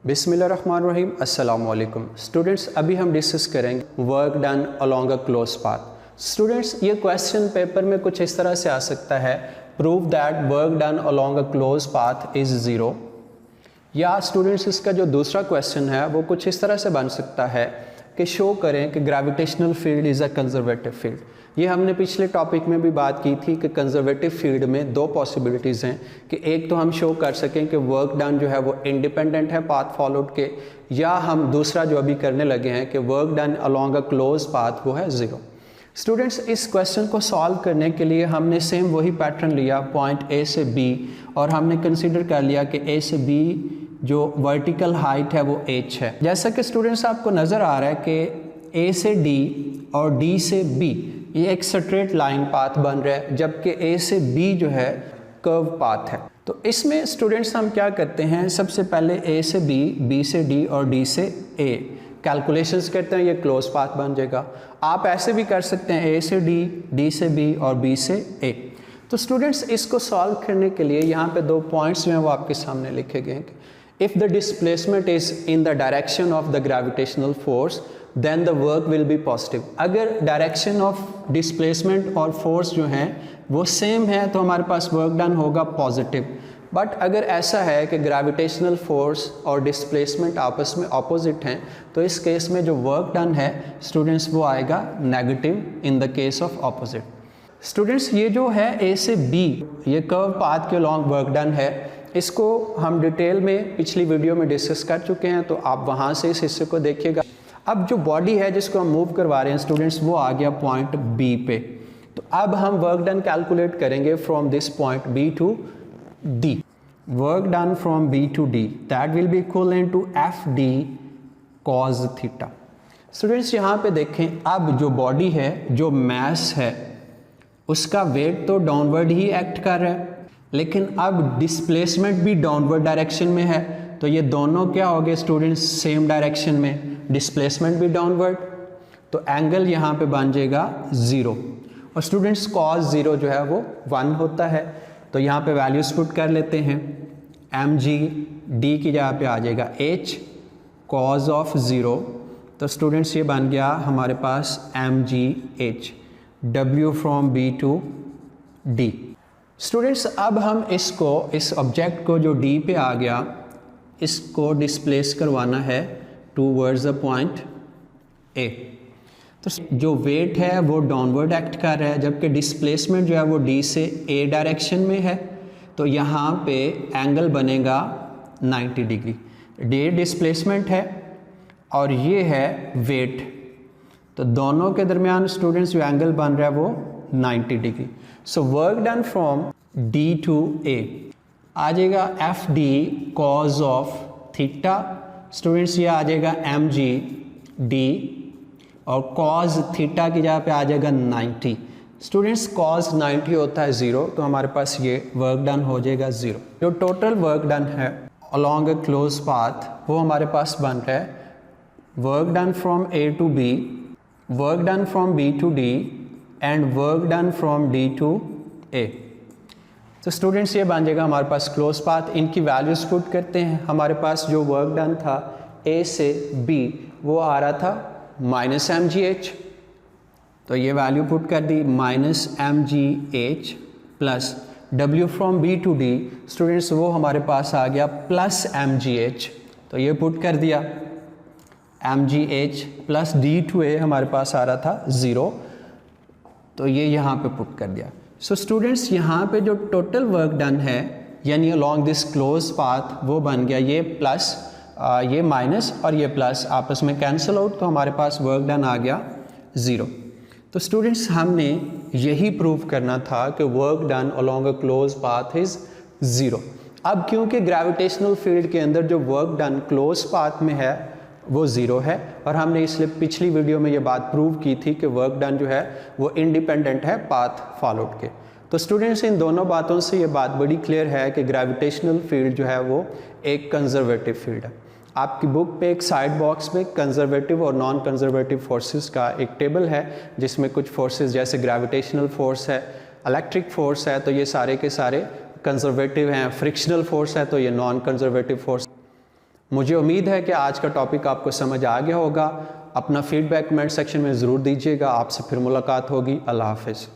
बिस्मिल्लाहिर्रहमानिर्रहीम, अस्सलाम वालेकुम स्टूडेंट्स। अभी हम डिस्कस करेंगे work done along a close path. Students, ये क्वेश्चन पेपर में कुछ इस तरह से आ सकता है, prove that work done along a close path is zero. या स्टूडेंट्स, इसका जो दूसरा क्वेश्चन है वो कुछ इस तरह से बन सकता है कि शो करें कि gravitational field is a conservative field. ये हमने पिछले टॉपिक में भी बात की थी कि कंजर्वेटिव फील्ड में दो पॉसिबिलिटीज़ हैं कि एक तो हम शो कर सकें कि वर्क डन जो है वो इंडिपेंडेंट है पाथ फॉलोड के, या हम दूसरा जो अभी करने लगे हैं कि work done along a close path वो है ज़ीरो। स्टूडेंट्स, इस क्वेश्चन को सॉल्व करने के लिए हमने सेम वही पैटर्न लिया पॉइंट ए से बी, और हमने कंसिडर कर लिया कि ए से बी जो वर्टिकल हाइट है वो h है। जैसा कि स्टूडेंट्स आपको नज़र आ रहा है कि a से d और d से b ये एक स्ट्रेट लाइन पाथ बन रहा है, जबकि a से b जो है कर्व पाथ है। तो इसमें स्टूडेंट्स हम क्या करते हैं, सबसे पहले a से b, b से d और d से a कैलकुलेशंस करते हैं, ये क्लोज पाथ बन जाएगा। आप ऐसे भी कर सकते हैं a से d, d से b और b से a। तो स्टूडेंट्स, इसको सॉल्व करने के लिए यहाँ पे दो पॉइंट्स जो हैं वो आपके सामने लिखे गए हैं। If the displacement is in the direction of the gravitational force, then the work will be positive। अगर direction of displacement और force जो हैं वो सेम है तो हमारे पास work done होगा पॉजिटिव। बट अगर ऐसा है कि ग्रेविटेशनल फोर्स और डिस्प्लेसमेंट आपस में ऑपोजिट हैं तो इस केस में जो वर्क डन है स्टूडेंट्स वो आएगा negative in the case of opposite. Students, ये जो है ए से बी ये कर्व पाथ के लॉन्ग वर्क डन है, इसको हम डिटेल में पिछली वीडियो में डिस्कस कर चुके हैं, तो आप वहाँ से इस हिस्से को देखिएगा। अब जो बॉडी है जिसको हम मूव करवा रहे हैं स्टूडेंट्स वो आ गया पॉइंट बी पे। तो अब हम वर्क डन कैलकुलेट करेंगे from this point B to D. Work done from B to D that will be equal to F D cos theta. Students, यहाँ पे देखें, अब जो बॉडी है, जो मैस है, उसका वेट तो डाउनवर्ड ही एक्ट कर रहा है, लेकिन अब डिस्प्लेसमेंट भी डाउनवर्ड डायरेक्शन में है, तो ये दोनों क्या हो गए स्टूडेंट्स, सेम डायरेक्शन में, डिस्प्लेसमेंट भी डाउनवर्ड, तो एंगल यहाँ पे बन जाएगा ज़ीरो। और स्टूडेंट्स, कॉस ज़ीरो जो है वो 1 होता है, तो यहाँ पे वैल्यूज पुट कर लेते हैं। एम जी डी की जगह पे आ जाएगा h कॉज ऑफ ज़ीरो, तो स्टूडेंट्स ये बन गया हमारे पास M G H, w from b to d। Students, अब हम इसको, इस ऑब्जेक्ट को जो D पे आ गया, इसको डिस्प्लेस करवाना है टूवर्ड्स द पॉइंट A। तो जो वेट है वो डाउनवर्ड एक्ट कर रहा है, जबकि डिस्प्लेसमेंट जो है वो D से A डायरेक्शन में है, तो यहाँ पे एंगल बनेगा 90 डिग्री। D डिस्प्लेसमेंट है और ये है वेट, तो दोनों के दरमियान स्टूडेंट्स जो एंगल बन रहा है वो 90 degree. So work done from D to A आ जाएगा F D cos of theta. Students, ये आ जाएगा एम जी डी और कॉज थीटा की जगह पे आ जाएगा 90। स्टूडेंट्स, कॉज 90 होता है ज़ीरो, तो हमारे पास ये वर्क डन हो जाएगा ज़ीरो। जो टोटल वर्क डन है अलोंग अ क्लोज पाथ वो हमारे पास बन रहा है work done from A to B, work done from B to D and work done from D to A। तो स्टूडेंट्स, ये बन जाएगा हमारे पास क्लोज पाथ। इनकी वैल्यूज पुट करते हैं। हमारे पास जो वर्क डन था A से B वो आ रहा था माइनस एम जी एच, तो ये वैल्यू पुट कर दी minus M G H plus W from B to D। Students, वो हमारे पास आ गया प्लस एम जी एच, तो ये पुट कर दिया M G H plus D to A हमारे पास आ रहा था ज़ीरो, तो ये यहाँ पे पुट कर दिया। सो स्टूडेंट्स, यहाँ पे जो टोटल वर्क डन है यानी अलोंग दिस क्लोज पाथ वो बन गया ये प्लस, ये माइनस और ये प्लस आपस में कैंसिल आउट, तो हमारे पास वर्क डन आ गया ज़ीरो। तो स्टूडेंट्स, हमने यही प्रूव करना था कि work done along a close path is zero. अब क्योंकि ग्रेविटेशनल फील्ड के अंदर जो वर्क डन क्लोज पाथ में है वो ज़ीरो है, और हमने इसलिए पिछली वीडियो में ये बात प्रूव की थी कि वर्क डन जो है वो इंडिपेंडेंट है पाथ फॉलोड के। तो स्टूडेंट्स, इन दोनों बातों से ये बात बड़ी क्लियर है कि ग्रेविटेशनल फील्ड जो है वो एक कंजर्वेटिव फील्ड है। आपकी बुक पे एक साइड बॉक्स में कंजर्वेटिव और नॉन कंजर्वेटिव फोर्सेस का एक टेबल है, जिसमें कुछ फोर्सेस जैसे ग्रेविटेशनल फोर्स है, इलेक्ट्रिक फोर्स है, तो ये सारे के सारे कंजर्वेटिव हैं। फ्रिक्शनल फोर्स है तो ये नॉन कंजर्वेटिव फोर्स। मुझे उम्मीद है कि आज का टॉपिक आपको समझ आ गया होगा। अपना फीडबैक कमेंट सेक्शन में ज़रूर दीजिएगा। आपसे फिर मुलाकात होगी। अल्लाह हाफ़िज़।